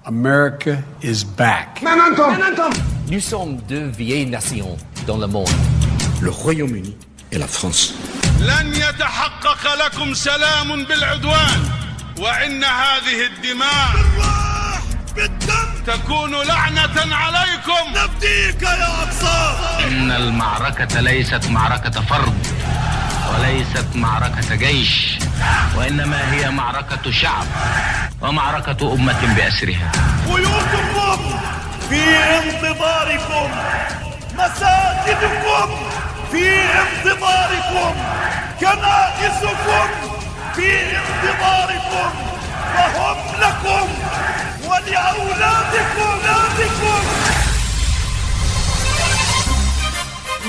America is back. Nous sommes deux vieilles nations dans le monde. Le Royaume-Uni et la France. لن يتحقق لكم سلام بالعدوان وإن هذه الدماء بالدم تكون لعنة عليكم. نفديك يا أقصى. إن المعركة ليست معركة فرد وليست معركة جيش وإنما هي معركة شعب ومعركة أمة بأسرها. بيوتكم في انتظاركم، مساجدكم في انتظاركم، كنائسكم في انتظاركم، فهم لكم ولأولادكم.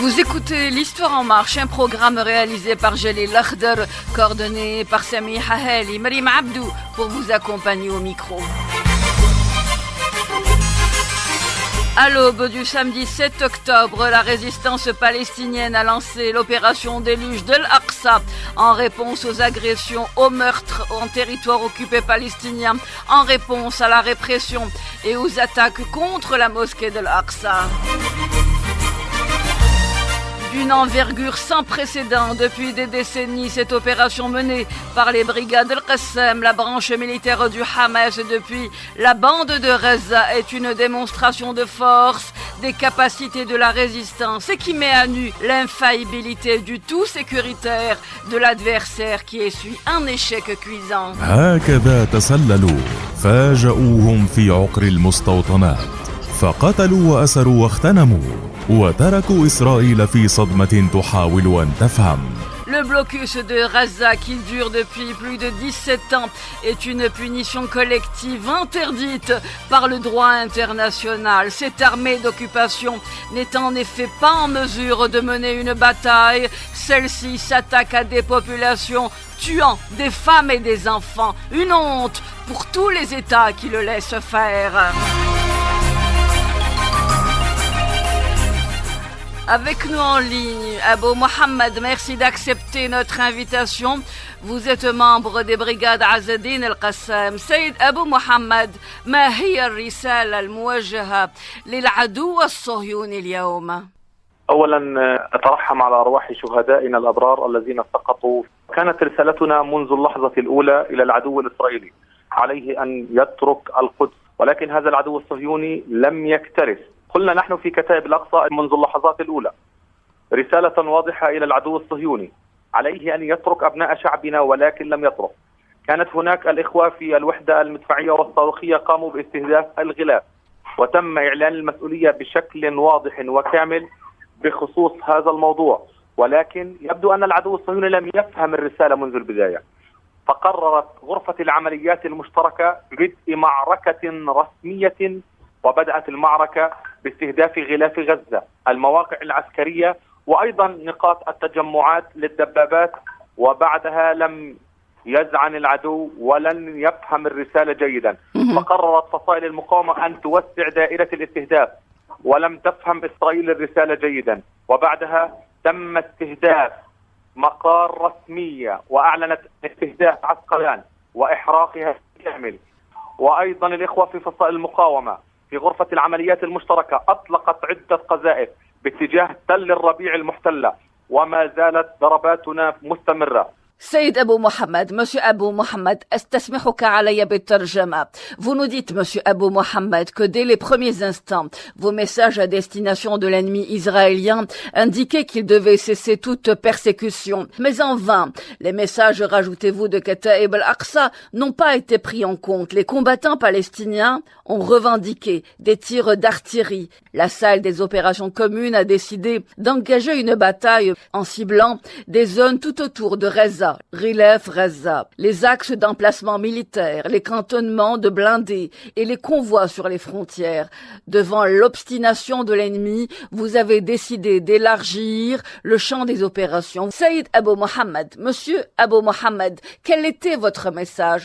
Vous écoutez l'Histoire en marche, un programme réalisé par Jalil Lakhdar, coordonné par Sami Haheli, Marim Abdou, pour vous accompagner au micro. À l'aube du samedi 7 octobre, la résistance palestinienne a lancé l'opération déluge de l'Aqsa en réponse aux agressions, aux meurtres en territoire occupé palestinien, en réponse à la répression et aux attaques contre la mosquée de l'Aqsa. D'une envergure sans précédent depuis des décennies, cette opération menée par les brigades Al-Qassam, la branche militaire du Hamas depuis la bande de Gaza, est une démonstration de force, des capacités de la résistance et qui met à nu l'infaillibilité du tout sécuritaire de l'adversaire qui essuie un échec cuisant. هكذا تسللوا فاجأوهم في عقر المستوطنات فقتلوا وأسروا واغتنموا وتركوا إسرائيل في صدمة تحاول أن تفهم. Le blocus de Gaza, qui dure depuis plus de 17 ans, est une punition collective interdite par le droit international. Cette armée d'occupation n'est en effet pas en mesure de mener une bataille. Celle-ci s'attaque à des populations, tuant des femmes et des enfants. Une honte pour tous les États qui le laissent faire. Avec nous en ligne, Abou Mohamed, merci d'accepter notre invitation. Vous êtes membre des brigades Azzedine Al-Qassam. سيد أبو محمد، ما هي الرسالة الموجهة للعدو الصهيوني اليوم؟ أولا أترحم على أرواح شهدائنا الأبرار الذين سقطوا. كانت رسالتنا منذ اللحظة الأولى إلى العدو الإسرائيلي، عليه أن يترك القدس، ولكن هذا العدو الصهيوني لم يكترث. قلنا نحن في كتائب الأقصى منذ اللحظات الأولى رسالة واضحة إلى العدو الصهيوني، عليه أن يترك أبناء شعبنا، ولكن لم يترك. كانت هناك الإخوة في الوحدة المدفعية والصاروخية قاموا باستهداف الغلاف، وتم إعلان المسؤولية بشكل واضح وكامل بخصوص هذا الموضوع، ولكن يبدو أن العدو الصهيوني لم يفهم الرسالة منذ البداية، فقررت غرفة العمليات المشتركة بدء معركة رسمية، وبدأت المعركة باستهداف غلاف غزة، المواقع العسكرية وأيضا نقاط التجمعات للدبابات، وبعدها لم يزعن العدو ولن يفهم الرسالة جيدا، فقررت فصائل المقاومة أن توسع دائرة الاستهداف، ولم تفهم إسرائيل الرسالة جيدا، وبعدها تم استهداف مقار رسمية وأعلنت استهداف عسقلان وإحراقها بالكامل. وأيضا الإخوة في فصائل المقاومة في غرفة العمليات المشتركة أطلقت عدة قذائف باتجاه تل الربيع المحتلة، وما زالت ضرباتنا مستمرة. Saïd Abou Mohamed, Monsieur Abou Mohamed, استسمحك علي بالترجمة. Vous nous dites, Monsieur Abou Mohamed, que dès les premiers instants, vos messages à destination de l'ennemi israélien indiquaient qu'il devait cesser toute persécution. Mais en vain, les messages, rajoutez-vous, de Kataib al-Aqsa n'ont pas été pris en compte. Les combattants palestiniens ont revendiqué des tirs d'artillerie. La salle des opérations communes a décidé d'engager une bataille en ciblant des zones tout autour de Gaza, Rilef, Gaza, les axes d'emplacement militaire, les cantonnements de blindés et les convois sur les frontières. Devant l'obstination de l'ennemi, vous avez décidé d'élargir le champ des opérations. Saïd Abou Mohamed, Monsieur Abou Mohamed, quel était votre message?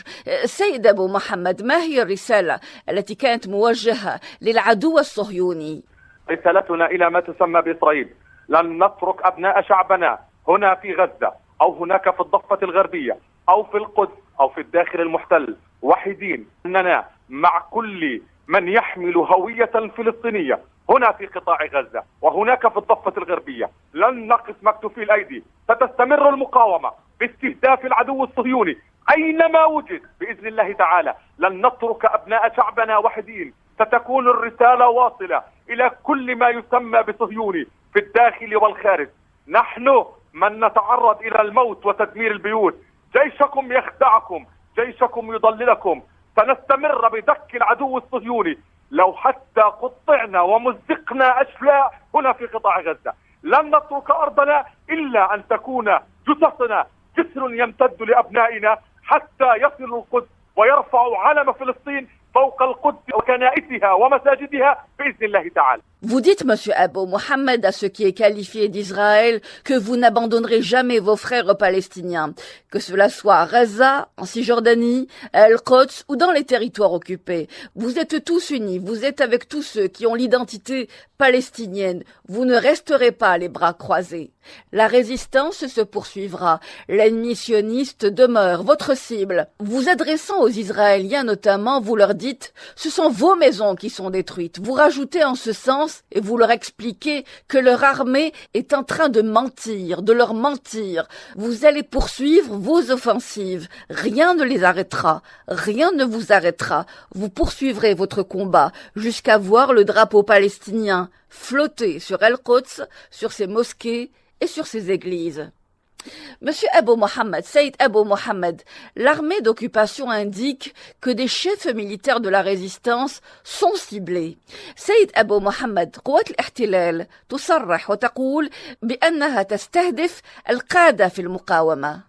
Saïd Abou Mohamed, ما هي الرسالة التي كانت موجهة للعدو الصهيوني؟ رسالتنا إلى ما تسمى بإسرائيل: لن نترك أبناء شعبنا هنا في غزة أو هناك في الضفة الغربية أو في القدس أو في الداخل المحتل وحيدين. أننا مع كل من يحمل هوية فلسطينية هنا في قطاع غزة وهناك في الضفة الغربية. لن نقف مكتوفي الأيدي، ستستمر المقاومة باستهداف العدو الصهيوني أينما وجد بإذن الله تعالى. لن نترك أبناء شعبنا وحيدين، ستكون الرسالة واصلة إلى كل ما يسمى بصهيوني في الداخل والخارج. نحن من نتعرض إلى الموت وتدمير البيوت، جيشكم يخدعكم، جيشكم يضللكم. سنستمر بدك العدو الصهيوني لو حتى قطعنا ومزقنا أشلاء هنا في قطاع غزة. لن نترك أرضنا إلا أن تكون جثثنا جسر يمتد لأبنائنا حتى يصلوا القدس ويرفعوا علم فلسطين فوق القدس وكنائسها ومساجدها بإذن الله تعالى. Vous dites, Monsieur Abou Mohamed, à ce qui est qualifié d'Israël, que vous n'abandonnerez jamais vos frères palestiniens, que cela soit à Gaza, en Cisjordanie, à El-Quds ou dans les territoires occupés. Vous êtes tous unis, vous êtes avec tous ceux qui ont l'identité palestinienne. Vous ne resterez pas les bras croisés. La résistance se poursuivra. L'ennemi sioniste demeure votre cible. Vous adressant aux Israéliens notamment, vous leur dites, ce sont vos maisons qui sont détruites. Vous rajoutez en ce sens et vous leur expliquez que leur armée est en train de mentir, de leur mentir. Vous allez poursuivre vos offensives. Rien ne les arrêtera. Rien ne vous arrêtera. Vous poursuivrez votre combat jusqu'à voir le drapeau palestinien flotter sur El-Quds, sur ses mosquées et sur ses églises. Monsieur Abou Mohamed, Saïd Abou Mohamed, l'armée d'occupation indique que des chefs militaires de la résistance sont ciblés. سيد أبو محمد، قوات الاحتلال تصرح وتقول بأنها تستهدف القادة في المقاومة.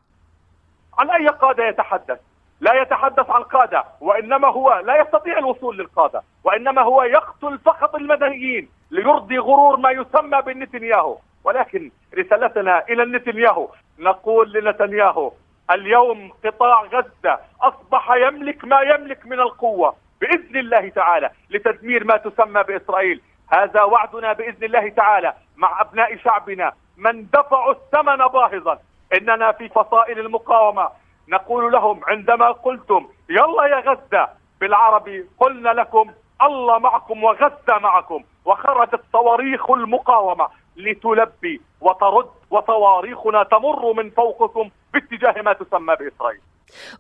عن أي قادة يتحدث؟ لا يتحدث عن قادة، وإنما هو لا يستطيع الوصول للقادة، وإنما هو يقتل فقط المدنيين ليرضي غرور ما يسمى بالنتنياهو. ولكن رسالتنا إلى نتنياهو، نقول لنتنياهو اليوم قطاع غزة أصبح يملك ما يملك من القوة بإذن الله تعالى لتدمير ما تسمى بإسرائيل. هذا وعدنا بإذن الله تعالى مع أبناء شعبنا من دفعوا الثمن باهظا. إننا في فصائل المقاومة نقول لهم عندما قلتم يلا يا غزة بالعربي، قلنا لكم الله معكم وغزة معكم، وخرجت صواريخ المقاومة لتلبي وترد، وصواريخنا تمر من فوقكم باتجاه ما تسمى بإسرائيل.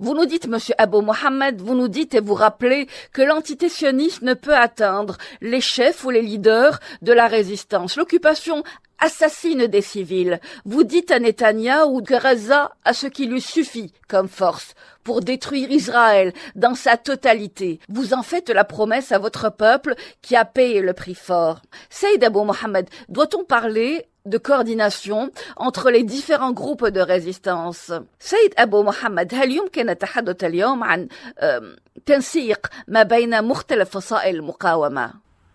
Vous nous dites, Monsieur Abou Mohamed, vous nous dites et vous rappelez que l'entité sioniste ne peut atteindre les chefs ou les leaders de la résistance. L'occupation assassine des civils. Vous dites à Netanyahou que Gaza a ce qui lui suffit comme force pour détruire Israël dans sa totalité. Vous en faites la promesse à votre peuple qui a payé le prix fort. Saïd Abou Mohamed, doit-on parler de coordination entre les différents groupes de résistance؟ سيد أبو محمد، هل يمكن التحدث اليوم عن تنسيق ما بين مختلف فصائل المقاومة؟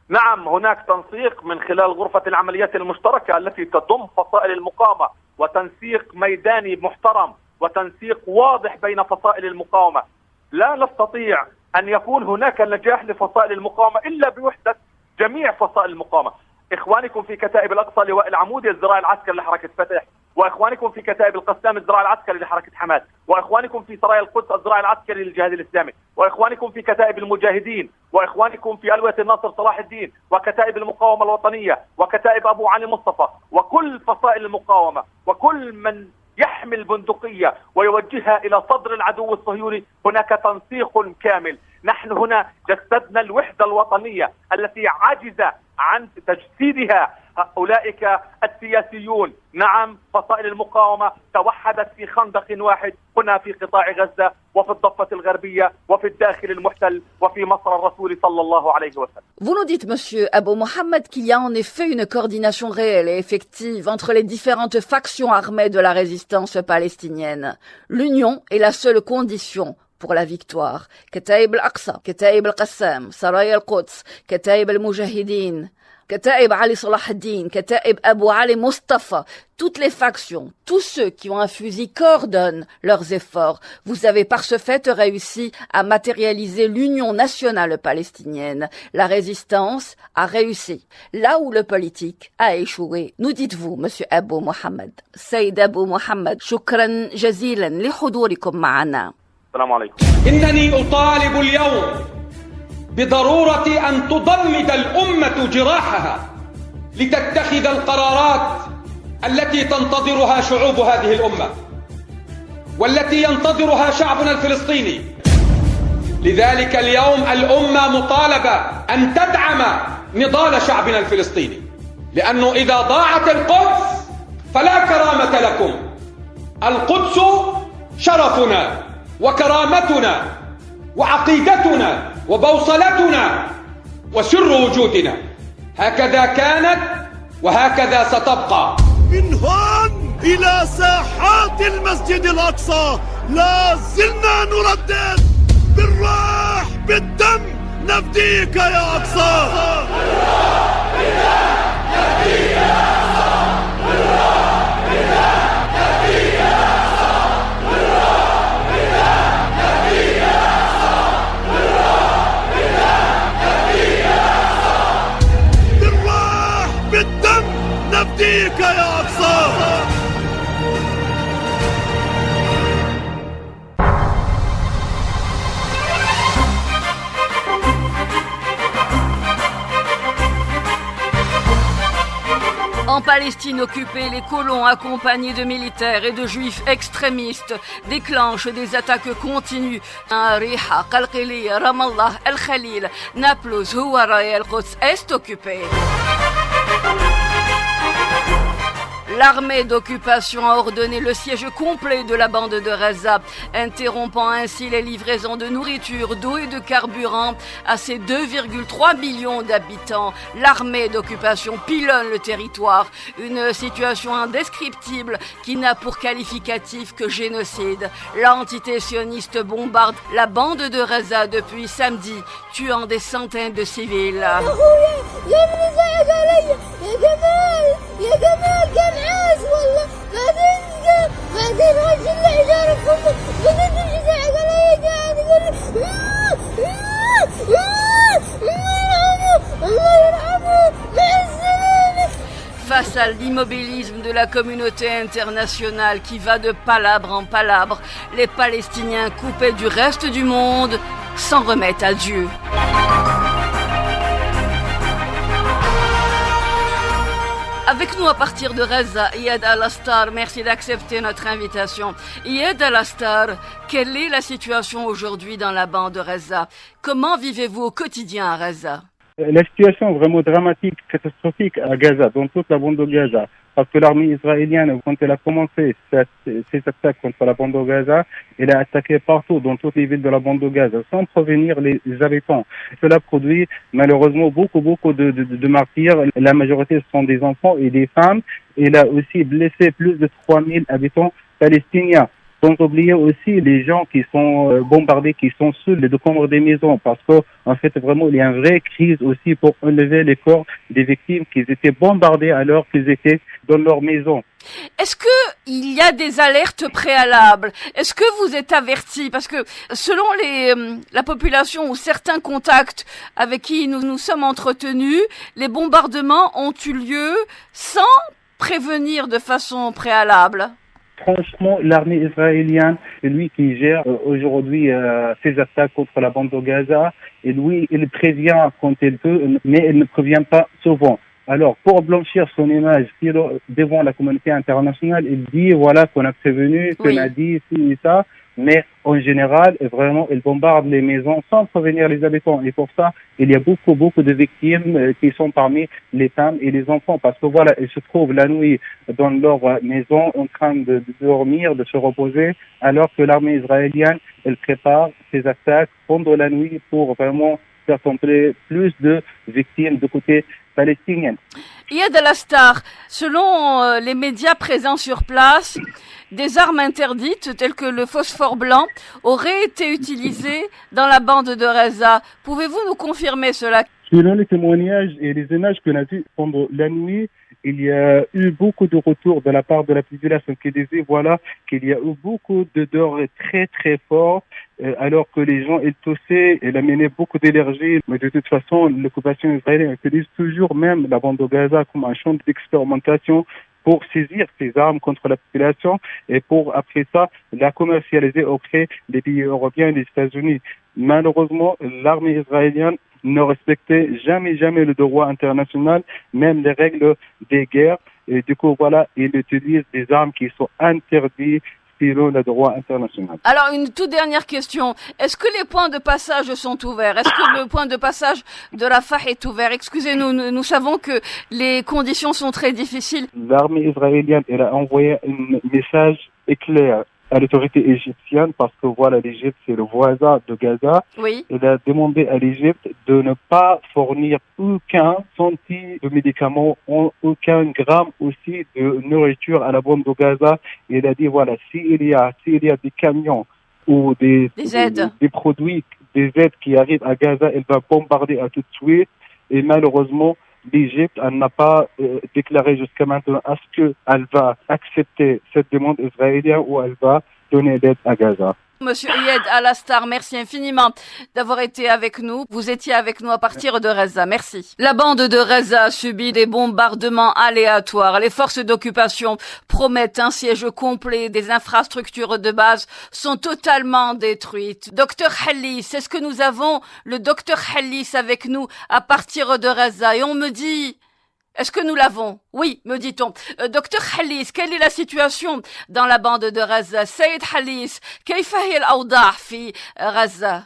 نعم، هناك تنسيق من خلال غرفة العمليات المشتركة التي تضم فصائل المقاومة، وتنسيق ميداني محترم وتنسيق واضح بين فصائل المقاومة. لا نستطيع أن يكون هناك نجاح لفصائل المقاومة إلا بوحدة جميع فصائل المقاومة. إخوانكم في كتائب الأقصى لواء العمودي الذراع العسكري لحركة فتح، وإخوانكم في كتائب القسام الذراع العسكري لحركة حماس، وإخوانكم في سرايا القدس الذراع العسكري للجهاد الإسلامي، وإخوانكم في كتائب المجاهدين، وإخوانكم في ألوية الناصر صلاح الدين، وكتائب المقاومة الوطنية، وكتائب أبو علي مصطفى، وكل فصائل المقاومة، وكل من يحمل بندقية ويوجهها إلى صدر العدو الصهيوني. هناك تنسيق كامل. نحن هنا جسدنا الوحدة الوطنية التي عجز عن تجسيدها أولئك السياسيون. نعم، فصائل المقاومة توحدت في خندق واحد هنا في قطاع غزة وفي الضفة الغربية وفي الداخل المحتل وفي مصر الرسول صلى الله عليه وسلم. Vous nous dites, Monsieur Abou Mohamed, qu'il y a en effet une coordination réelle et effective entre les différentes factions armées de la résistance palestinienne. L'union est la seule condition pour la victoire. كتائب الأقصى، كتائب القسام، سرايا القدس، كتائب المجاهدين، كتائب علي صلاح الدين, كتائب Abou Ali Mustafa, toutes les factions, tous ceux qui ont un fusil coordonnent leurs efforts. Vous avez par ce fait réussi à matérialiser l'union nationale palestinienne. La résistance a réussi, là où le politique a échoué. Nous dites-vous, Monsieur Abou Mohamed. Saïd Abou Mohamed, shukran jazilan لحضوركم معنا. السلام عليكم. إنني أطالب اليوم بضرورة أن تضمد الأمة جراحها لتتخذ القرارات التي تنتظرها شعوب هذه الأمة والتي ينتظرها شعبنا الفلسطيني. لذلك اليوم الأمة مطالبة أن تدعم نضال شعبنا الفلسطيني، لأنه إذا ضاعت القدس فلا كرامة لكم. القدس شرفنا وكرامتنا وعقيدتنا وبوصلتنا وسر وجودنا. هكذا كانت وهكذا ستبقى. من هون إلى ساحات المسجد الأقصى لا زلنا نردد بالروح بالدم نفديك يا أقصى. بالروح بالدم نفديك يا أقصى. بالروح بالدم نفديك يا أقصى. بالروح بالدم نفديك يا أقصى. بالروح بالدم نفديك يا أقصى. بالروح بالدم نفديك يا أقصى. En Palestine occupée, les colons accompagnés de militaires et de juifs extrémistes déclenchent des attaques continues. Riha, Qalqili, Ramallah, El-Khalil, Naplouse, Houara et El-Quds est occupée. L'armée d'occupation a ordonné le siège complet de la bande de Gaza, interrompant ainsi les livraisons de nourriture, d'eau et de carburant à ses 2,3 millions d'habitants. L'armée d'occupation pilonne le territoire, une situation indescriptible qui n'a pour qualificatif que génocide. L'entité sioniste bombarde la bande de Gaza depuis samedi, tuant des centaines de civils. Face à l'immobilisme de la communauté internationale qui va de palabre en palabre, les Palestiniens coupés du reste du monde s'en remettent à Dieu. Avec nous à partir de Gaza, Iyad Al-Astar, merci d'accepter notre invitation. Iyad Al-Astar, quelle est la situation aujourd'hui dans la bande de Gaza? Comment vivez-vous au quotidien à Gaza? La situation est vraiment dramatique, catastrophique à Gaza, dans toute la bande de Gaza. Parce que l'armée israélienne, quand elle a commencé ses attaques contre la bande de Gaza, elle a attaqué partout, dans toutes les villes de la bande de Gaza, sans prévenir les habitants. Cela produit malheureusement beaucoup de martyrs. La majorité sont des enfants et des femmes. Elle a aussi blessé plus de 3000 habitants palestiniens. Sans oublier aussi les gens qui sont bombardés, qui sont sous les décombres des maisons, parce que en fait vraiment il y a une vraie crise aussi pour enlever les corps des victimes qui étaient bombardés alors qu'ils étaient dans leur maison. Est-ce que il y a des alertes préalables? Est-ce que vous êtes avertis? Parce que selon la population ou certains contacts avec qui nous sommes entretenus, les bombardements ont eu lieu sans prévenir de façon préalable. Franchement, l'armée israélienne, c'est lui qui gère aujourd'hui ses attaques contre la bande de Gaza. Et lui, il prévient quand il peut, mais il ne prévient pas souvent. Alors, pour blanchir son image devant la communauté internationale, il dit, voilà, qu'on a prévenu, qu'on a dit, ci et ça. Mais en général, vraiment, il bombarde les maisons sans prévenir les habitants. Et pour ça, il y a beaucoup de victimes qui sont parmi les femmes et les enfants. Parce que voilà, ils se trouvent la nuit dans leur maison en train de dormir, de se reposer, alors que l'armée israélienne, elle prépare ses attaques pendant la nuit pour vraiment faire tomber plus de victimes du côté palestinien. Iyad Al-Astar, selon les médias présents sur place, des armes interdites telles que le phosphore blanc auraient été utilisées dans la bande de Gaza. Pouvez-vous nous confirmer cela? Selon les témoignages et les images qu'on a vues pendant la nuit, il y a eu beaucoup de retours de la part de la population qui disaient voilà qu'il y a eu beaucoup d'odeurs très fortes alors que les gens ils toussaient, ils amenaient beaucoup d'énergie. Mais de toute façon, l'occupation israélienne utilise toujours même la bande de Gaza comme un champ d'expérimentation pour saisir ces armes contre la population et pour, après ça, la commercialiser auprès des pays européens et des États-Unis. Malheureusement, l'armée israélienne ne respectait jamais le droit international, même les règles des guerres. Et du coup, voilà, ils utilisent des armes qui sont interdites selon le droit international. Alors, une toute dernière question. Est-ce que les points de passage sont ouverts? Est-ce que le point de passage de Rafah est ouvert? Excusez-nous, nous savons que les conditions sont très difficiles. L'armée israélienne, elle a envoyé un message éclair à l'autorité égyptienne parce que voilà, l'Égypte, c'est le voisin de Gaza. Oui. Il a demandé à l'Égypte de ne pas fournir aucun centime de médicaments, aucun gramme aussi de nourriture à la bande de Gaza. Il a dit voilà, s'il y a des camions ou des produits, des aides qui arrivent à Gaza, elle va bombarder à tout de suite. Et malheureusement, l'Égypte, elle n'a pas déclaré jusqu'à maintenant est-ce qu'elle va accepter cette demande israélienne ou elle va donner l'aide à Gaza. Monsieur Yed Alastar, merci infiniment d'avoir été avec nous. Vous étiez avec nous à partir de Reza. Merci. La bande de Reza subit des bombardements aléatoires. Les forces d'occupation promettent un siège complet. Des infrastructures de base sont totalement détruites. Docteur Hallis, est-ce que nous avons le docteur Hallis avec nous à partir de Reza? Et on me dit... Est-ce que nous l'avons? Oui, me dit-on. Docteur Hallis, quelle est la situation dans la bande de Gaza? Saïd Hallis, كيف هي الأوضاع في غزة؟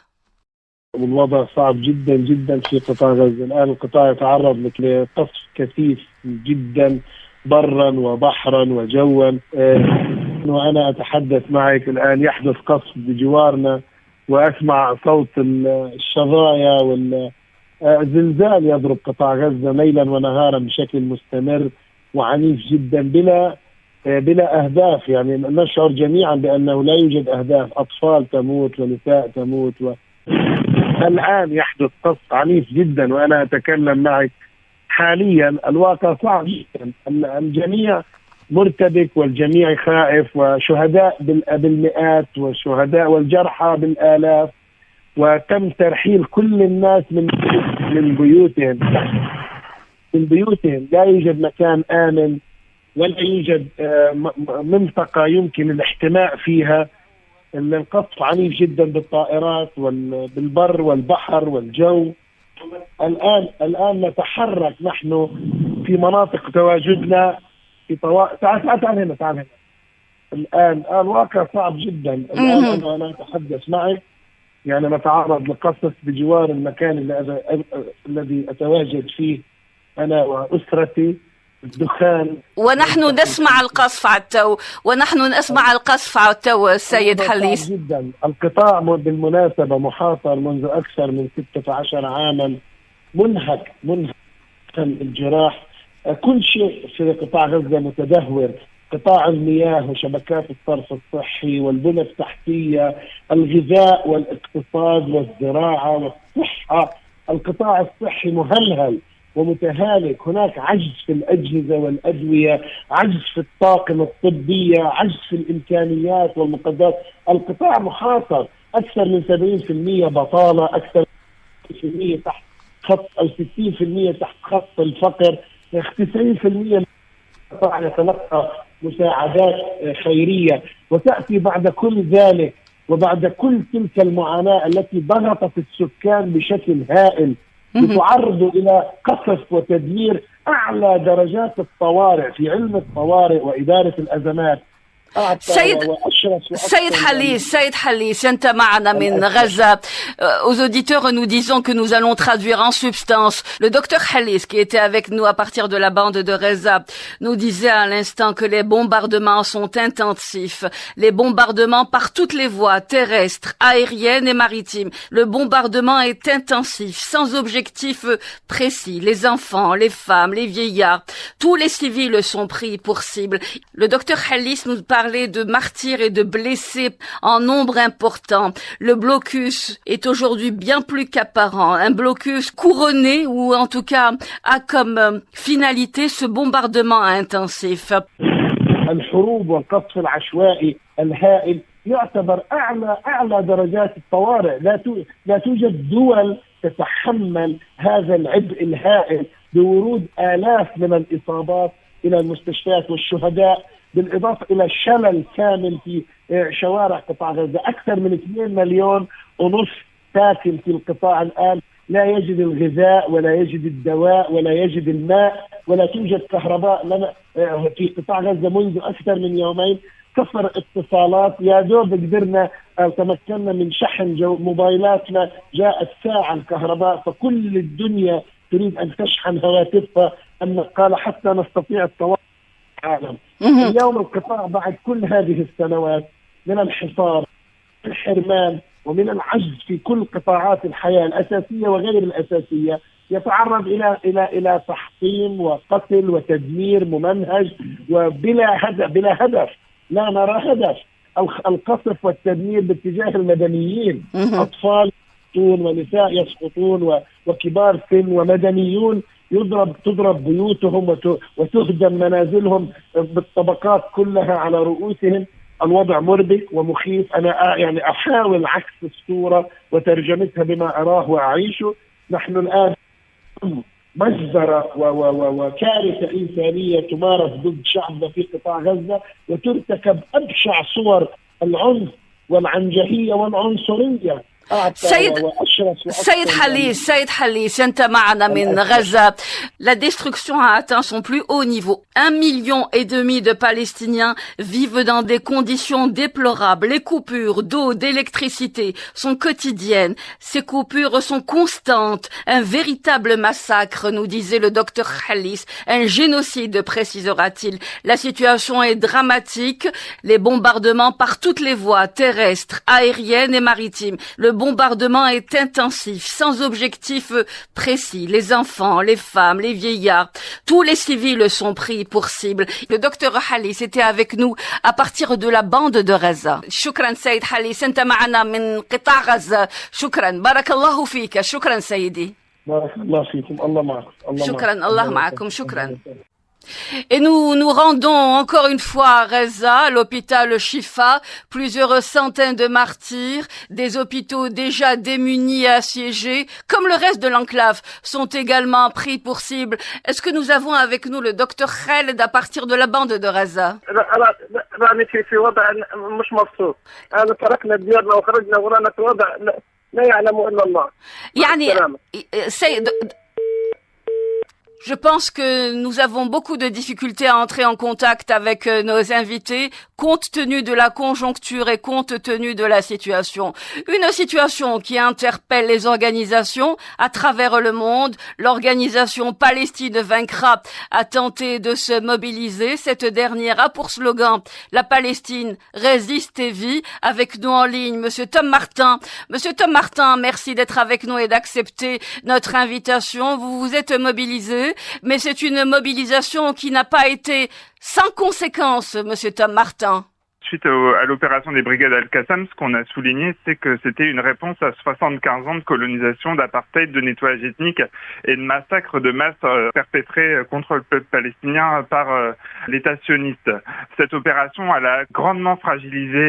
الوضع صعب جدا جدا في قطاع غزة. الآن القطاع يتعرض لقصف كثيف جدا برا وبحرا وجوا. وأنا أتحدث معك الآن يحدث قصف بجوارنا وأسمع صوت الشظايا زلزال يضرب قطاع غزة ليلا ونهارا بشكل مستمر وعنيف جدا بلا أهداف. يعني نشعر جميعا بأنه لا يوجد أهداف. أطفال تموت ونساء تموت الآن يحدث قصف عنيف جدا وأنا أتكلم معك حاليا. الواقع صعب جدا. الجميع مرتبك والجميع خائف وشهداء بالمئات والشهداء والجرحى بالآلاف وتم ترحيل كل الناس من بيوتهم. لا يوجد مكان آمن ولا يوجد منطقة يمكن الاحتماء فيها. القصف عنيف جدا بالطائرات بالبر والبحر والجو. الآن نتحرك نحن في مناطق تواجدنا في تعال هنا. الآن الواقع صعب جدا. الآن أنا أتحدث معك يعني نتعرض لقصف بجوار المكان الذي أتواجد فيه أنا وأسرتي. الدخان ونحن نسمع القصف على التو السيد حليس. جدا. القطاع بالمناسبة محاصر منذ أكثر من 16 عاما. منهك الجراح. كل شيء في قطاع غزة متدهور. قطاع المياه وشبكات الصرف الصحي والبنى التحتية، الغذاء والاقتصاد والزراعة والصحة. القطاع الصحي مهلهل ومتهالك. هناك عجز في الأجهزة والأدوية، عجز في الطاقم الطبية، عجز في الإمكانيات والمقدرات. القطاع محاصر. أكثر من 70% بطالة، أكثر من 60% تحت خط أو 60% تحت خط الفقر. 90% القطاع يتلقى مساعدات خيرية. وتأتي بعد كل ذلك وبعد كل تلك المعاناة التي ضغطت السكان بشكل هائل تعرض إلى قصف وتدمير أعلى درجات الطوارئ في علم الطوارئ وإدارة الأزمات. Saïd Hallis, انت معنا من غزة. Aux auditeurs, nous disons que nous allons traduire en substance. Le docteur Hallis, qui était avec nous à partir de la bande de Reza, nous disait à l'instant que les bombardements sont intensifs. Les bombardements par toutes les voies, terrestres, aériennes et maritimes. Le bombardement est intensif, sans objectif précis. Les enfants, les femmes, les vieillards, tous les civils sont pris pour cible. Le docteur Hallis nous parlait de martyrs et de blessés en nombre important. Le blocus est aujourd'hui bien plus qu'apparent. Un blocus couronné ou en tout cas a comme finalité ce bombardement intensif. الحروب والقصف العشوائي الهائل يعتبر أعلى درجات الطوارئ. لا توجد دول تتحمل هذا العبء الهائل بورود آلاف من الإصابات إلى المستشفيات والشهداء، بالإضافة إلى شلل كامل في شوارع قطاع غزة. أكثر من 2.5 مليون ساكن في القطاع الآن لا يجد الغذاء ولا يجد الدواء ولا يجد الماء ولا توجد كهرباء لنا في قطاع غزة منذ أكثر من يومين. 0 اتصالات، يا دوب قدرنا تمكنا من شحن موبايلاتنا، جاءت ساعة الكهرباء، فكل الدنيا تريد أن تشحن هواتفها قال حتى نستطيع التواصل مع العالم. اليوم القطاع بعد كل هذه السنوات من الحصار، الحرمان ومن العجز في كل قطاعات الحياة الأساسية وغير الأساسية، يتعرض إلى تحطيم وقتل وتدمير ممنهج وبلا هدف. لا نرى هدف. القصف والتدمير باتجاه المدنيين، أطفال يسقطون ونساء يسقطون وكبار سن ومدنيون تضرب بيوتهم وتهدم منازلهم بالطبقات كلها على رؤوسهم. الوضع مربك ومخيف. أنا يعني أحاول عكس الصورة وترجمتها بما أراه وأعيشه. نحن الآن مجزرة وكارثة إنسانية تمارس ضد شعبنا في قطاع غزة، وترتكب أبشع صور العنف والعنجهية والعنصرية. Saïd Khalis, أنت معنا من غزة. La destruction a atteint son plus haut niveau. 1,5 million de Palestiniens vivent dans des conditions déplorables. Les coupures d'eau, d'électricité sont quotidiennes. Ces coupures sont constantes. Un véritable massacre, nous disait le docteur Khalis. Un génocide, précisera-t-il. La situation est dramatique. Les bombardements par toutes les voies terrestres, aériennes et maritimes. Le bombardement est intensif, sans objectif précis. Les enfants, les femmes, les vieillards, tous les civils sont pris pour cible. Le docteur Khalis était avec nous à partir de la bande de Gaza. شكرا سيد حليس، أنت معنا من قطاع غزة. شكرا، بارك الله فيك. شكرا سيدي. بارك الله فيكم، الله معكم. شكرا، الله معكم. شكرا. Et nous rendons encore une fois à Reza, à l'hôpital Shifa, plusieurs centaines de martyrs, des hôpitaux déjà démunis et assiégés, comme le reste de l'enclave, sont également pris pour cible. Est-ce que nous avons avec nous le docteur Khaled à partir de la bande de Reza? راني في وضع مش مبسوط. أنا تركنا ديارنا وخرجنا ورانا في وضع لا يعلم إلا الله. يعني Je pense que nous avons beaucoup de difficultés à entrer en contact avec nos invités, compte tenu de la conjoncture et compte tenu de la situation. Une situation qui interpelle les organisations à travers le monde. L'organisation Palestine vaincra a tenté de se mobiliser. Cette dernière a pour slogan « La Palestine résiste et vit ». Avec nous en ligne, Monsieur Tom Martin. Monsieur Tom Martin, merci d'être avec nous et d'accepter notre invitation. Vous vous êtes mobilisé. Mais c'est une mobilisation qui n'a pas été sans conséquence, Monsieur Tom Martin. Suite à l'opération des brigades Al-Qassam, ce qu'on a souligné, c'est que c'était une réponse à 75 ans de colonisation, d'apartheid, de nettoyage ethnique et de massacres de masse perpétrés contre le peuple palestinien par l'État sioniste. Cette opération, elle a grandement fragilisé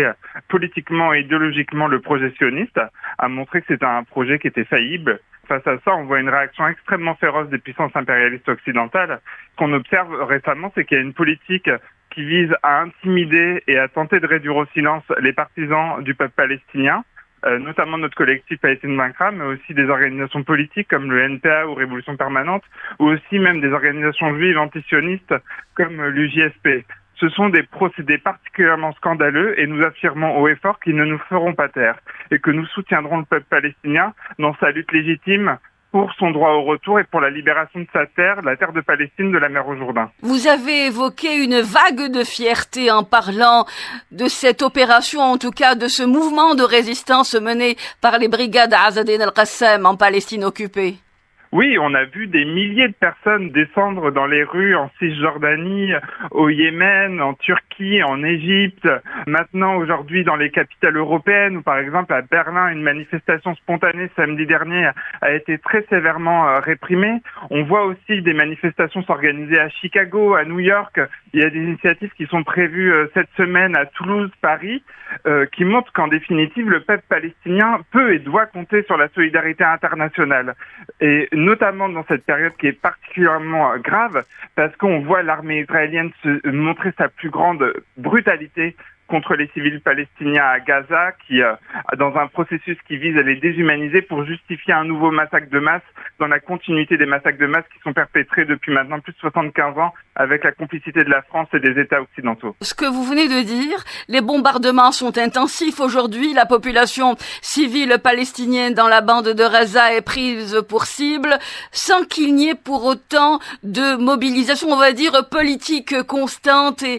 politiquement et idéologiquement le projet sioniste, a montré que c'était un projet qui était faillible. Face à ça, on voit une réaction extrêmement féroce des puissances impérialistes occidentales. Ce qu'on observe récemment, c'est qu'il y a une politique qui vise à intimider et à tenter de réduire au silence les partisans du peuple palestinien, notamment notre collectif Palestine Vaincra, mais aussi des organisations politiques comme le NPA ou Révolution Permanente, ou aussi même des organisations juives antisionistes comme l'UJSP. Ce sont des procédés particulièrement scandaleux et nous affirmons haut et fort qu'ils ne nous feront pas taire et que nous soutiendrons le peuple palestinien dans sa lutte légitime pour son droit au retour et pour la libération de sa terre, la terre de Palestine, de la mer au Jourdain. Vous avez évoqué une vague de fierté en parlant de cette opération, en tout cas de ce mouvement de résistance mené par les brigades Azadin al-Qassam en Palestine occupée. Oui, on a vu des milliers de personnes descendre dans les rues en Cisjordanie, au Yémen, en Turquie, en Égypte, maintenant aujourd'hui dans les capitales européennes, ou par exemple à Berlin, une manifestation spontanée samedi dernier a été très sévèrement réprimée. On voit aussi des manifestations s'organiser à Chicago, à New York. Il y a des initiatives qui sont prévues cette semaine à Toulouse, Paris, qui montrent qu'en définitive, le peuple palestinien peut et doit compter sur la solidarité internationale. Et notamment dans cette période qui est particulièrement grave, parce qu'on voit l'armée israélienne se montrer sa plus grande brutalité contre les civils palestiniens à Gaza, qui dans un processus qui vise à les déshumaniser pour justifier un nouveau massacre de masse dans la continuité des massacres de masse qui sont perpétrés depuis maintenant plus de 75 ans avec la complicité de la France et des États occidentaux. Ce que vous venez de dire, les bombardements sont intensifs aujourd'hui, la population civile palestinienne dans la bande de Gaza est prise pour cible, sans qu'il n'y ait pour autant de mobilisation, on va dire, politique constante et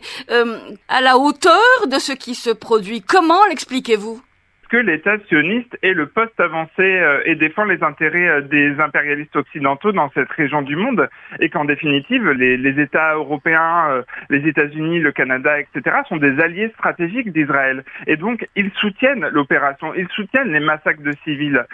à la hauteur de ce qui se produit. Comment l'expliquez-vous ? Que l'État sioniste est le poste avancé et défend les intérêts des impérialistes occidentaux dans cette région du monde, et qu'en définitive, les États européens, les États-Unis, le Canada, etc., sont des alliés stratégiques d'Israël. Et donc, ils soutiennent l'opération, ils soutiennent les massacres de civils.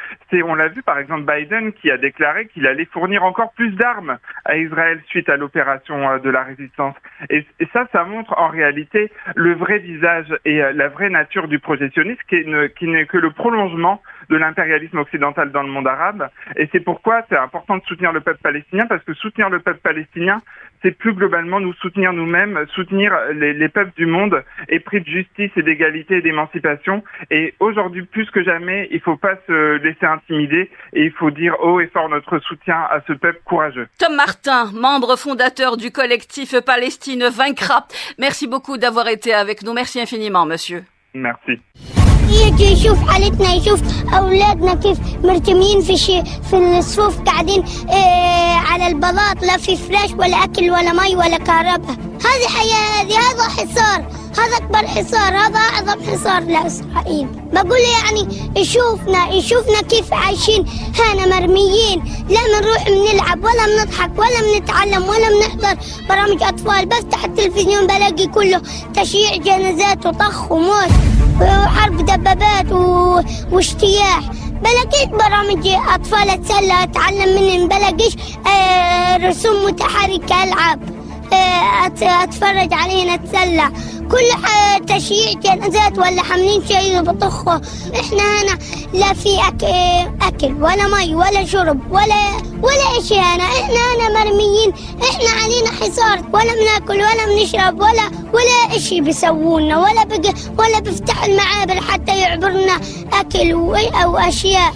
On l'a vu par exemple Biden qui a déclaré qu'il allait fournir encore plus d'armes à Israël suite à l'opération de la résistance. Et ça montre en réalité le vrai visage et la vraie nature du projet sioniste qui n'est que le prolongement de l'impérialisme occidental dans le monde arabe. Et c'est pourquoi c'est important de soutenir le peuple palestinien, parce que soutenir le peuple palestinien, c'est plus globalement nous soutenir nous-mêmes, soutenir les peuples du monde épris de justice et d'égalité et d'émancipation. Et aujourd'hui, plus que jamais, il ne faut pas se laisser intimider et il faut dire haut et fort notre soutien à ce peuple courageux. Tom Martin, membre fondateur du collectif Palestine Vaincra. Merci beaucoup d'avoir été avec nous. Merci infiniment, monsieur. Merci. يجي يشوف حالتنا، يشوف أولادنا كيف مرتمين في الصفوف قاعدين على البلاط، لا في فراش ولا أكل ولا مي ولا كهرباء. هذه حياة، هذا حصار، هذا أكبر حصار، هذا أعظم حصار لإسرائيل. بقول يعني يشوفنا كيف عايشين هنا مرميين، لا بنروح بنلعب ولا بنضحك ولا بنتعلم ولا بنحضر برامج أطفال. بفتح التلفزيون بلاقي كله تشييع جنازات وطخ وموت وحرب دبابات واجتياح. بلاقيش برامج أطفال أتسلى أتعلم منهم، بلاقيش رسوم متحركة ألعب أتفرج علينا أتسلى. كل تشييع جنازات ولا حاملين شيء بطخه. إحنا هنا لا في أكل ولا مي ولا شرب ولا إشي. إحنا هنا مرميين، إحنا علينا حصار، ولا بناكل ولا بنشرب ولا إشي بيسوونا، ولا بيفتحوا المعابر حتى يعبرنا أكل أو أشياء.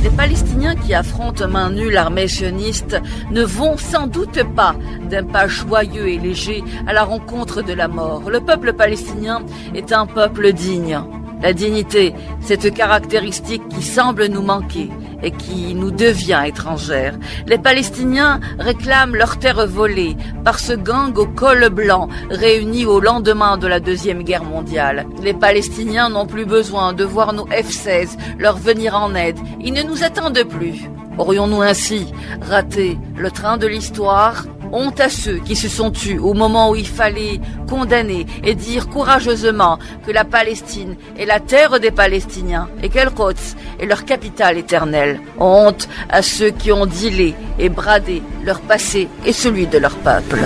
Les Palestiniens qui affrontent main nue l'armée sioniste ne vont sans doute pas d'un pas joyeux et léger à la rencontre de la mort. Le peuple palestinien est un peuple digne. La dignité, cette caractéristique qui semble nous manquer et qui nous devient étrangère. Les Palestiniens réclament leur terre volée par ce gang au col blanc réuni au lendemain de la Deuxième Guerre mondiale. Les Palestiniens n'ont plus besoin de voir nos F-16 leur venir en aide. Ils ne nous attendent plus. Aurions-nous ainsi raté le train de l'histoire ? Honte à ceux qui se sont tus au moment où il fallait condamner et dire courageusement que la Palestine est la terre des Palestiniens et qu'El-Quds est leur capitale éternelle. Honte à ceux qui ont dilé et bradé leur passé et celui de leur peuple.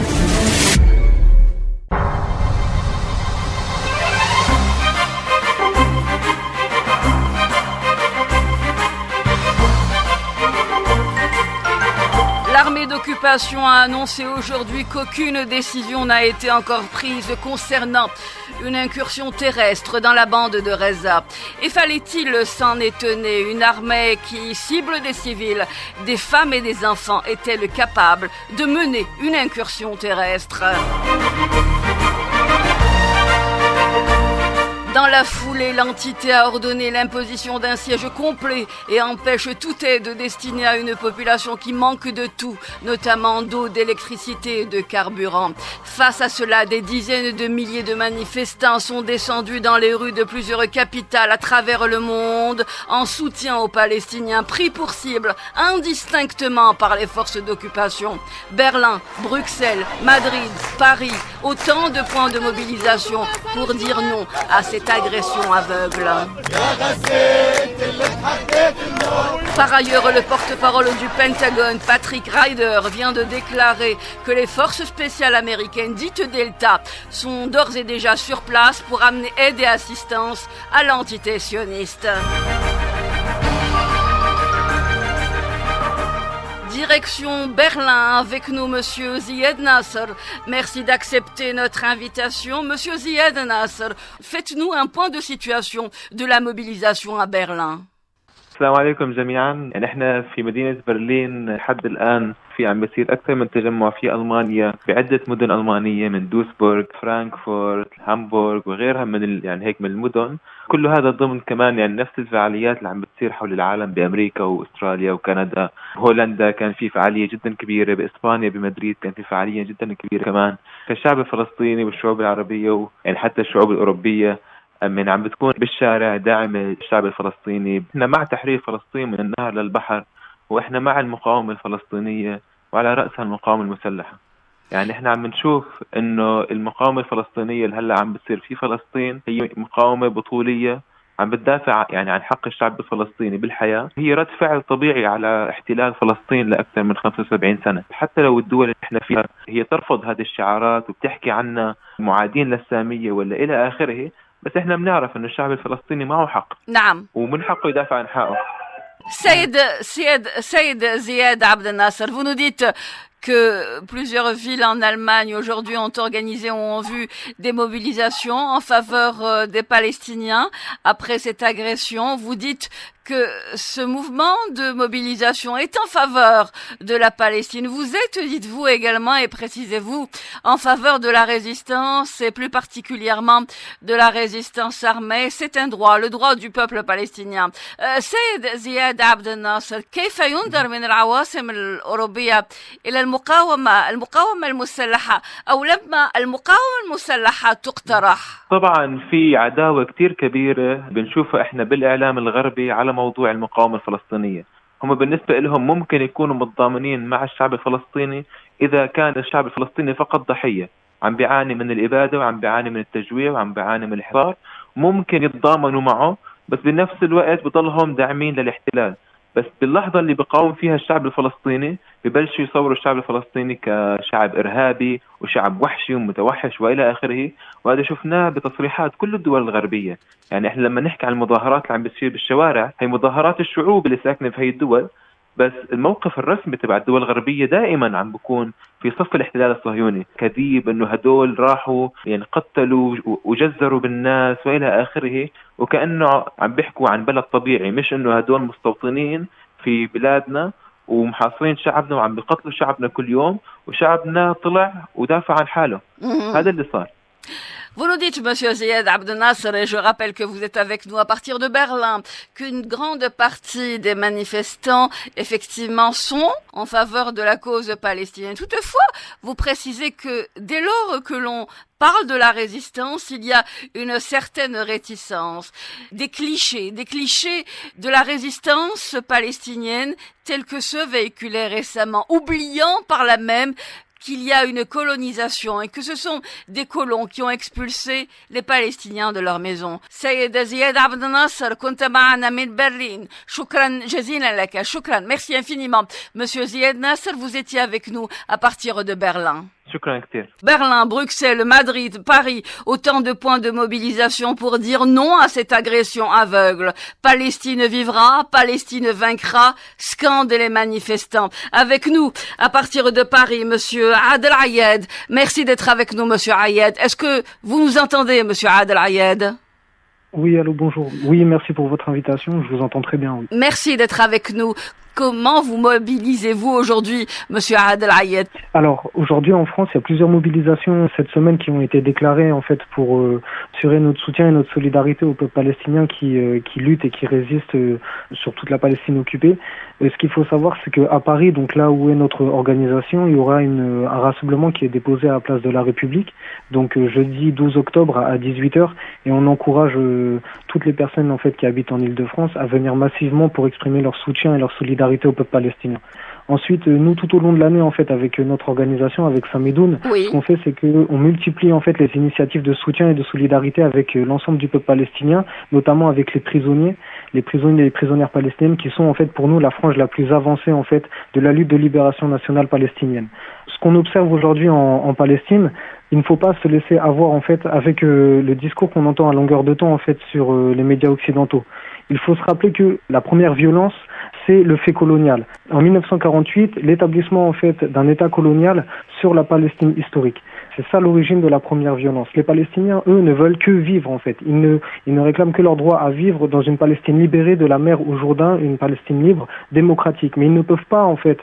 L'armée d'occupation a annoncé aujourd'hui qu'aucune décision n'a été encore prise concernant une incursion terrestre dans la bande de Gaza. Et fallait-il s'en étonner? Une armée qui cible des civils, des femmes et des enfants est-elle capable de mener une incursion terrestre? Dans la foulée, l'entité a ordonné l'imposition d'un siège complet et empêche toute aide destinée à une population qui manque de tout, notamment d'eau, d'électricité et de carburant. Face à cela, des dizaines de milliers de manifestants sont descendus dans les rues de plusieurs capitales à travers le monde en soutien aux Palestiniens pris pour cible indistinctement par les forces d'occupation. Berlin, Bruxelles, Madrid, Paris, autant de points de mobilisation pour dire non à cette agression aveugle. Par ailleurs, le porte-parole du Pentagone, Patrick Ryder, vient de déclarer que les forces spéciales américaines dites Delta sont d'ores et déjà sur place pour amener aide et assistance à l'entité sioniste. Direction Berlin avec nous, Monsieur Ziad Nasser. Merci d'accepter notre invitation. Monsieur Ziad Nasser, faites-nous un point de situation de la mobilisation à Berlin. السلام عليكم جميعا. نحن في مدينة برلين لحد الآن في عم بيصير أكثر من تجمع في ألمانيا بعدة مدن ألمانية من دوسبورغ، فرانكفورت، هامبورغ وغيرها من هيك من المدن. كل هذا ضمن كمان نفس الفعاليات اللي عم بتصير حول العالم بأمريكا وأستراليا وكندا، هولندا كان في فعالية جدا كبيرة، بإسبانيا بمدريد كان في فعالية جدا كبيرة كمان. فالشعب الفلسطيني والشعوب العربية حتى الشعوب الأوروبية عم بتكون بالشارع داعمة الشعب الفلسطيني. احنا مع تحرير فلسطين من النهر للبحر، واحنا مع المقاومة الفلسطينية وعلى رأسها المقاومة المسلحة. احنا عم نشوف انه المقاومة الفلسطينية اللي هلا عم بتصير في فلسطين هي مقاومة بطولية عم بتدافع عن حق الشعب الفلسطيني بالحياة. هي رد فعل طبيعي على احتلال فلسطين لأكثر من 75 سنة. حتى لو الدول اللي احنا فيها هي ترفض هذه الشعارات وبتحكي عنا معادين للسامية ولا إلى آخره، بس احنا بنعرف انه الشعب الفلسطيني معه حق. نعم. ومن حقه يدافع عن حقه. Saïd Ziad Abdel Nasser, vous nous dites que plusieurs villes en Allemagne aujourd'hui ont organisé ou ont vu des mobilisations en faveur des Palestiniens après cette agression. Vous dites que ce mouvement de mobilisation est en faveur de la Palestine. Vous êtes, dites-vous également, et précisez-vous, en faveur de la résistance et plus particulièrement de la résistance armée. C'est un droit, le droit du peuple palestinien. سيد زياد عبد الناصر، كيف ينظر من العواصم الأوروبية إلى المقاومة المسلحة أو لما المقاومة المسلحة تقترح؟ طبعا في عداوة كتير كبيرة بنشوفها احنا بالإعلام الغربي على موضوع المقاومة الفلسطينية. هم بالنسبة لهم ممكن يكونوا متضامنين مع الشعب الفلسطيني إذا كان الشعب الفلسطيني فقط ضحية، عم بيعاني من الإبادة وعم بيعاني من التجويع وعم بيعاني من الحصار، ممكن يتضامنوا معه، بس بنفس الوقت بضلهم داعمين للاحتلال. بس باللحظة اللي بقاوم فيها الشعب الفلسطيني ببلشوا يصوروا الشعب الفلسطيني كشعب إرهابي وشعب وحشي ومتوحش وإلى آخره. وهذا شفناه بتصريحات كل الدول الغربية. احنا لما نحكي عن المظاهرات اللي عم بتصير بالشوارع هي مظاهرات الشعوب اللي ساكنة في هي الدول، بس الموقف الرسمي تبع الدول الغربية دائما عم بكون في صف الاحتلال الصهيوني، كذيب انه هدول راحوا قتلوا وجزروا بالناس والى اخره، وكأنه عم بيحكوا عن بلد طبيعي، مش انه هدول مستوطنين في بلادنا ومحاصرين شعبنا وعم بيقتلوا شعبنا كل يوم وشعبنا طلع ودافع عن حاله. هذا اللي صار. Vous nous dites, Monsieur Ziad Abdel Nasser, et je rappelle que vous êtes avec nous à partir de Berlin, qu'une grande partie des manifestants, effectivement, sont en faveur de la cause palestinienne. Toutefois, vous précisez que dès lors que l'on parle de la résistance, il y a une certaine réticence, des clichés de la résistance palestinienne tels que ceux véhiculés récemment, oubliant par là même qu'il y a une colonisation et que ce sont des colons qui ont expulsé les Palestiniens de leur maison. سيد زياد عبد الناصر كنت معنا من برلين. شكرا جزيلا لك. شكرا. Merci infiniment. Monsieur Ziad Nasser, vous étiez avec nous à partir de Berlin. Berlin, Bruxelles, Madrid, Paris, autant de points de mobilisation pour dire non à cette agression aveugle. Palestine vivra, Palestine vaincra, scandent les manifestants. Avec nous, à partir de Paris, Monsieur Adel Ayed. Merci d'être avec nous, Monsieur Ayed. Est-ce que vous nous entendez, Monsieur Adel Ayed? Oui, allô, bonjour. Oui, merci pour votre invitation, je vous entends très bien. Oui. Merci d'être avec nous. Comment vous mobilisez-vous aujourd'hui, Monsieur Adel Ayed? Alors, aujourd'hui en France, il y a plusieurs mobilisations cette semaine qui ont été déclarées en fait pour assurer notre soutien et notre solidarité au peuple palestinien qui lutte et qui résiste sur toute la Palestine occupée. Ce qu'il faut savoir, c'est qu'à Paris, donc là où est notre organisation, il y aura un rassemblement qui est déposé à la place de la République, donc jeudi 12 octobre à 18h, et on encourage toutes les personnes en fait qui habitent en Île-de-France à venir massivement pour exprimer leur soutien et leur solidarité au peuple palestinien. Ensuite, nous, tout au long de l'année, en fait, avec notre organisation, avec Samedoun, ce qu'on fait, c'est qu'on multiplie, en fait, les initiatives de soutien et de solidarité avec l'ensemble du peuple palestinien, notamment avec les prisonniers et les prisonnières palestiniennes qui sont, en fait, pour nous, la frange la plus avancée, en fait, de la lutte de libération nationale palestinienne. Ce qu'on observe aujourd'hui en Palestine, il ne faut pas se laisser avoir, en fait, avec le discours qu'on entend à longueur de temps, en fait, sur les médias occidentaux. Il faut se rappeler que la première violence, c'est le fait colonial. En 1948, l'établissement en fait d'un État colonial sur la Palestine historique. C'est ça l'origine de la première violence. Les Palestiniens, eux, ne veulent que vivre en fait. Ils ne réclament que leur droit à vivre dans une Palestine libérée de la mer au Jourdain, une Palestine libre, démocratique. Mais ils ne peuvent pas en fait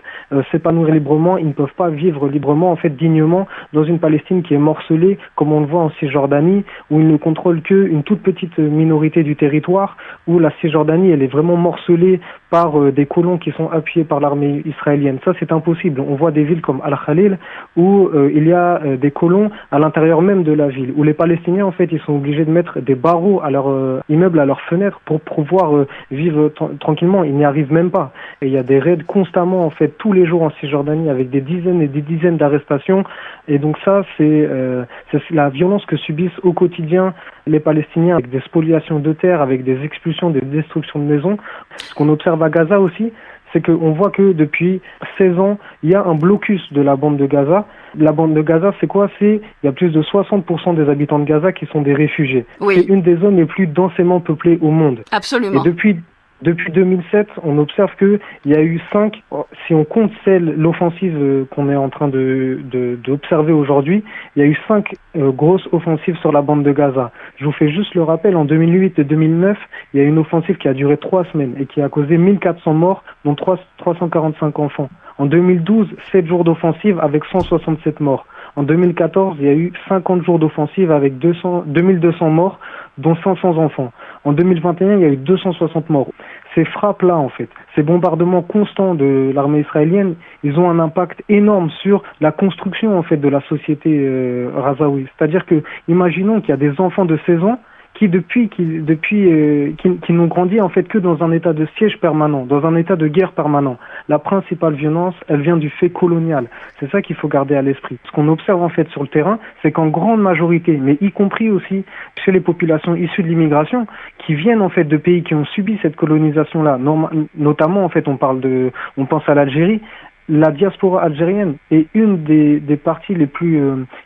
s'épanouir librement. Ils ne peuvent pas vivre librement en fait dignement dans une Palestine qui est morcelée, comme on le voit en Cisjordanie, où ils ne contrôlent qu'une toute petite minorité du territoire, où la Cisjordanie elle est vraiment morcelée par des colons qui sont appuyés par l'armée israélienne. Ça c'est impossible. On voit des villes comme Al-Khalil où il y a des colons à l'intérieur même de la ville, où les Palestiniens en fait ils sont obligés de mettre des barreaux à leur immeuble, à leurs fenêtres pour pouvoir vivre tranquillement. Ils n'y arrivent même pas. Et il y a des raids constamment en fait tous les jours en Cisjordanie avec des dizaines et des dizaines d'arrestations. Et donc ça c'est la violence que subissent au quotidien les Palestiniens avec des spoliations de terres, avec des expulsions, des destructions de maisons. Ce qu'on observe à Gaza aussi, c'est qu'on voit que depuis 16 ans, il y a un blocus de la bande de Gaza. La bande de Gaza, c'est quoi? Il y a plus de 60% des habitants de Gaza qui sont des réfugiés. Oui. C'est une des zones les plus densément peuplées au monde. Absolument. Et depuis 2007, on observe qu'il y a eu 5, si on compte l'offensive qu'on est en train d'observer aujourd'hui, il y a eu 5 grosses offensives sur la bande de Gaza. Je vous fais juste le rappel, en 2008 et 2009, il y a eu une offensive qui a duré 3 semaines et qui a causé 1400 morts, dont 345 enfants. En 2012, 7 jours d'offensive avec 167 morts. En 2014, il y a eu 50 jours d'offensive avec 2200 morts, dont 500 enfants. En 2021, il y a eu 260 morts. Ces frappes-là, en fait, ces bombardements constants de l'armée israélienne, ils ont un impact énorme sur la construction, en fait, de la société razaoui. C'est-à-dire que, imaginons qu'il y a des enfants de 16 ans qui n'ont grandi en fait que dans un état de siège permanent, dans un état de guerre permanent. La principale violence, elle vient du fait colonial. C'est ça qu'il faut garder à l'esprit. Ce qu'on observe en fait sur le terrain, c'est qu'en grande majorité, mais y compris aussi chez les populations issues de l'immigration, qui viennent en fait de pays qui ont subi cette colonisation-là, notamment en fait on pense à l'Algérie. La diaspora algérienne est une des parties les plus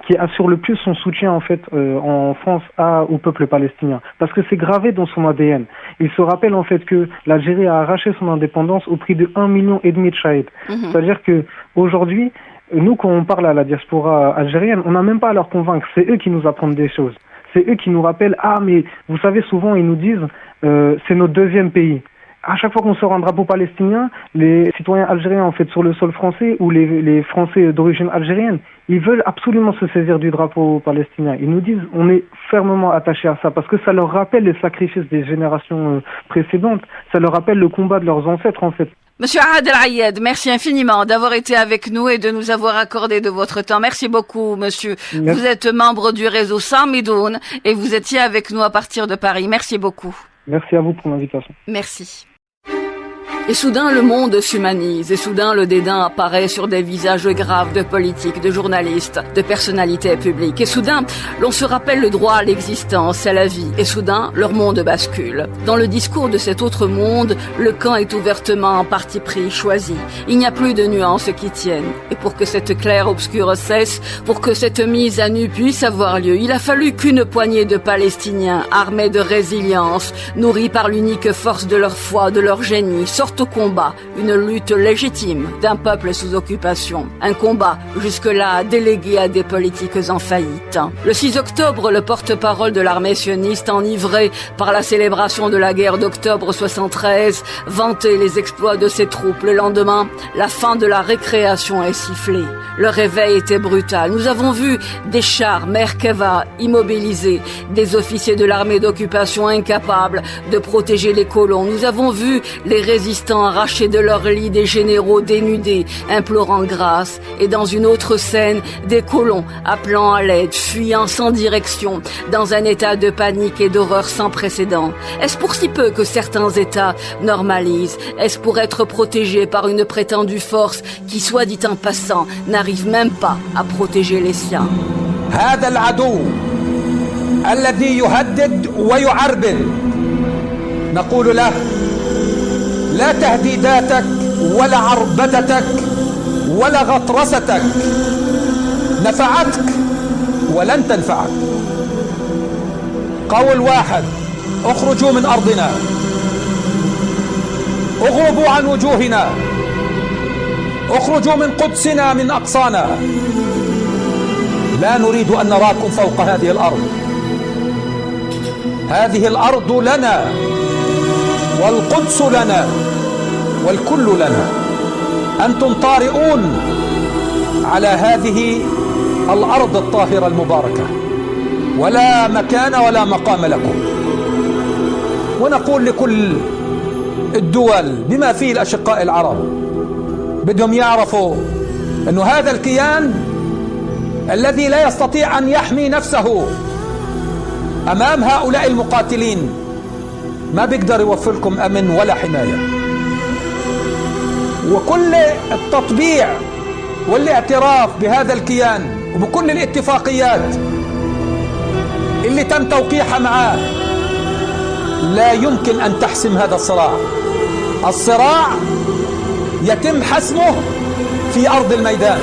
qui assure le plus son soutien en fait en France au peuple palestinien, parce que c'est gravé dans son ADN. Il se rappelle en fait que l'Algérie a arraché son indépendance au prix de 1,5 million de shahid. C'est-à-dire que aujourd'hui, nous quand on parle à la diaspora algérienne, on n'a même pas à leur convaincre. C'est eux qui nous apprennent des choses. C'est eux qui nous rappellent mais vous savez souvent ils nous disent c'est notre deuxième pays. À chaque fois qu'on sort un drapeau palestinien, les citoyens algériens en fait sur le sol français ou les Français d'origine algérienne, ils veulent absolument se saisir du drapeau palestinien. Ils nous disent on est fermement attachés à ça parce que ça leur rappelle les sacrifices des générations précédentes, ça leur rappelle le combat de leurs ancêtres en fait. Monsieur Ahad El-Ayed, merci infiniment d'avoir été avec nous et de nous avoir accordé de votre temps. Merci beaucoup, monsieur. Merci. Vous êtes membre du réseau Samidoun et vous étiez avec nous à partir de Paris. Merci beaucoup. Merci à vous pour l'invitation. Merci. Et soudain, le monde s'humanise, et soudain, le dédain apparaît sur des visages graves de politiques, de journalistes, de personnalités publiques. Et soudain, l'on se rappelle le droit à l'existence, à la vie. Et soudain, leur monde bascule. Dans le discours de cet autre monde, le camp est ouvertement en parti pris, choisi. Il n'y a plus de nuances qui tiennent. Et pour que cette clair-obscure cesse, pour que cette mise à nu puisse avoir lieu, il a fallu qu'une poignée de Palestiniens, armés de résilience, nourris par l'unique force de leur foi, de leur génie, sortent au combat, une lutte légitime d'un peuple sous occupation. Un combat jusque-là délégué à des politiques en faillite. Le 6 octobre, le porte-parole de l'armée sioniste, enivré par la célébration de la guerre d'octobre 73, vantait les exploits de ses troupes. Le lendemain, la fin de la récréation est sifflée. Le réveil était brutal. Nous avons vu des chars Merkava immobilisés, des officiers de l'armée d'occupation incapables de protéger les colons. Nous avons vu les résistants arrachés de leur lit, des généraux dénudés, implorant grâce. Et dans une autre scène, des colons appelant à l'aide, fuyant sans direction, dans un état de panique et d'horreur sans précédent. Est-ce pour si peu que certains États normalisent? Est-ce pour être protégés par une prétendue force qui, soit dit en passant, n'arrive même pas à protéger les siens? هذا العدو الذي يهدد ويعربد نقول له لا تهديداتك ولا عربدتك ولا غطرستك نفعتك ولن تنفعك. قول واحد: اخرجوا من أرضنا، اغربوا عن وجوهنا، اخرجوا من قدسنا من أقصانا، لا نريد أن نراكم فوق هذه الأرض. هذه الأرض لنا والقدس لنا والكل لنا. أنتم طارئون على هذه الأرض الطاهرة المباركة، ولا مكان ولا مقام لكم. ونقول لكل الدول بما فيه الأشقاء العرب، بدهم يعرفوا أن هذا الكيان الذي لا يستطيع أن يحمي نفسه أمام هؤلاء المقاتلين ما بيقدر يوفر لكم أمن ولا حماية. وكل التطبيع والاعتراف بهذا الكيان وبكل الاتفاقيات اللي تم توقيعها معاه لا يمكن أن تحسم هذا الصراع. الصراع يتم حسمه في أرض الميدان.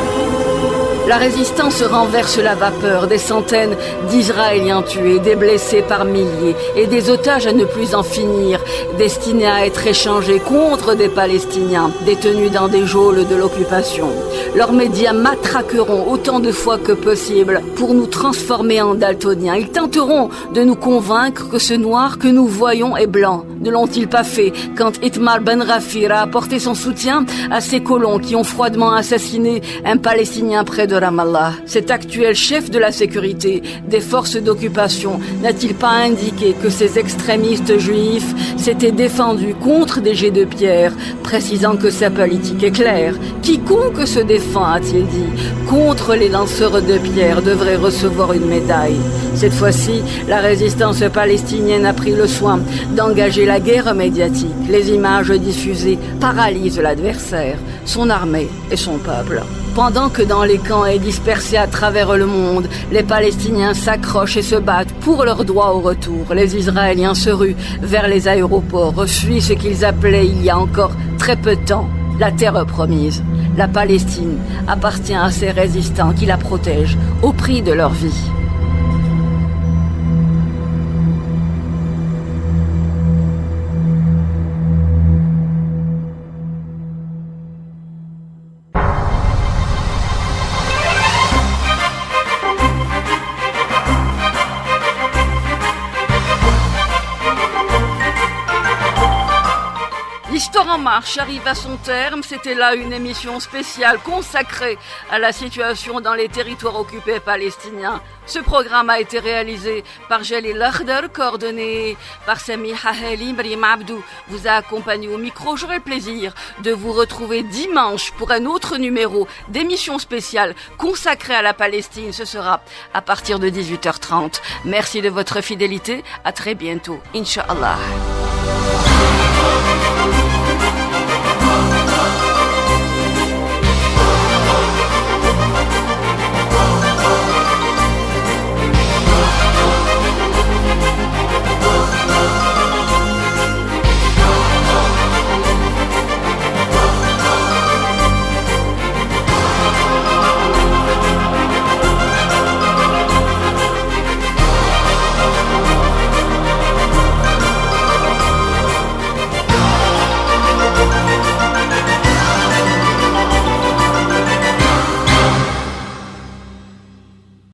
La résistance renverse la vapeur, des centaines d'Israéliens tués, des blessés par milliers et des otages à ne plus en finir, destinés à être échangés contre des Palestiniens détenus dans des geôles de l'occupation. Leurs médias matraqueront autant de fois que possible pour nous transformer en daltoniens. Ils tenteront de nous convaincre que ce noir que nous voyons est blanc. Ne l'ont-ils pas fait quand Itmar Ben Rafir a apporté son soutien à ces colons qui ont froidement assassiné un Palestinien près de Ramallah? Cet actuel chef de la sécurité des forces d'occupation n'a-t-il pas indiqué que ces extrémistes juifs s'étaient défendus contre des jets de pierre, précisant que sa politique est claire? Quiconque se défend, a-t-il dit, contre les lanceurs de pierre devrait recevoir une médaille. Cette fois-ci, la résistance palestinienne a pris le soin d'engager la guerre médiatique. Les images diffusées paralysent l'adversaire, son armée et son peuple. Pendant que dans les camps et dispersés à travers le monde, les Palestiniens s'accrochent et se battent pour leur droit au retour, les Israéliens se ruent vers les aéroports, fuient ce qu'ils appelaient il y a encore très peu de temps la terre promise. La Palestine appartient à ces résistants qui la protègent au prix de leur vie. L'Histoire en marche arrive à son terme. C'était là une émission spéciale consacrée à la situation dans les territoires occupés palestiniens. Ce programme a été réalisé par Jalil Lakhdar, coordonné par Samiha Halim. Rima Abdou vous a accompagné au micro. J'aurai le plaisir de vous retrouver dimanche pour un autre numéro d'émission spéciale consacrée à la Palestine. Ce sera à partir de 18h30. Merci de votre fidélité. À très bientôt. Inch'Allah.